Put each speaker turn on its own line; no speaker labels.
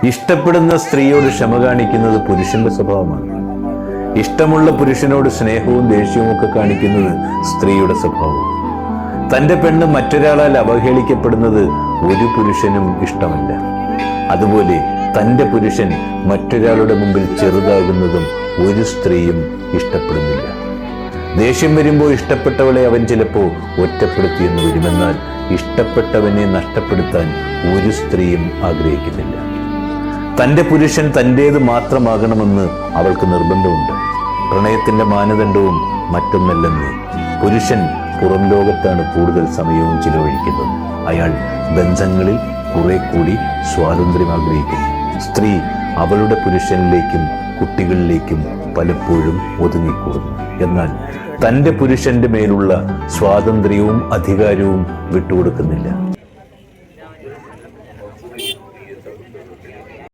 ഇഷ്ടപ്പെടുന്ന സ്ത്രീയോട് ക്ഷമ കാണിക്കുന്നത് പുരുഷന്റെ സ്വഭാവമാണ്. ഇഷ്ടമുള്ള പുരുഷനോട് സ്നേഹവും ദേഷ്യവും ഒക്കെ കാണിക്കുന്നത് സ്ത്രീയുടെ സ്വഭാവം. തന്റെ പെണ്ണ് മറ്റൊരാളാൽ അവഹേളിക്കപ്പെടുന്നത് ഒരു പുരുഷനും ഇഷ്ടമല്ല. അതുപോലെ തന്റെ പുരുഷൻ മറ്റൊരാളുടെ മുമ്പിൽ ചെറുതാകുന്നതും ഒരു സ്ത്രീയും ഇഷ്ടപ്പെടുന്നില്ല. ദേഷ്യം വരുമ്പോൾ ഇഷ്ടപ്പെട്ടവളെ അവൻ ചിലപ്പോൾ ഒറ്റപ്പെടുത്തിയെന്ന് വരുമെന്നാൽ ഇഷ്ടപ്പെട്ടവനെ നഷ്ടപ്പെടുത്താൻ ഒരു സ്ത്രീയും ആഗ്രഹിക്കുന്നില്ല. തന്റെ പുരുഷൻ തൻ്റേത് മാത്രമാകണമെന്ന് അവൾക്ക് നിർബന്ധമുണ്ട്. പ്രണയത്തിന്റെ മാനദണ്ഡവും മറ്റൊന്നല്ലെന്ന്. പുരുഷൻ പുറം ലോകത്താണ് കൂടുതൽ സമയവും ചിലവഴിക്കുന്നത്. അയാൾ ബന്ധങ്ങളിൽ കുറെ കൂടി സ്വാതന്ത്ര്യം ആഗ്രഹിക്കുന്നു. സ്ത്രീ അവളുടെ പുരുഷനിലേക്കും കുട്ടികളിലേക്കും പലപ്പോഴും ഒതുങ്ങിക്കൂടുന്നു. എന്നാൽ തൻ്റെ പുരുഷന്റെ മേലുള്ള സ്വാതന്ത്ര്യവും അധികാരവും വിട്ടുകൊടുക്കുന്നില്ല.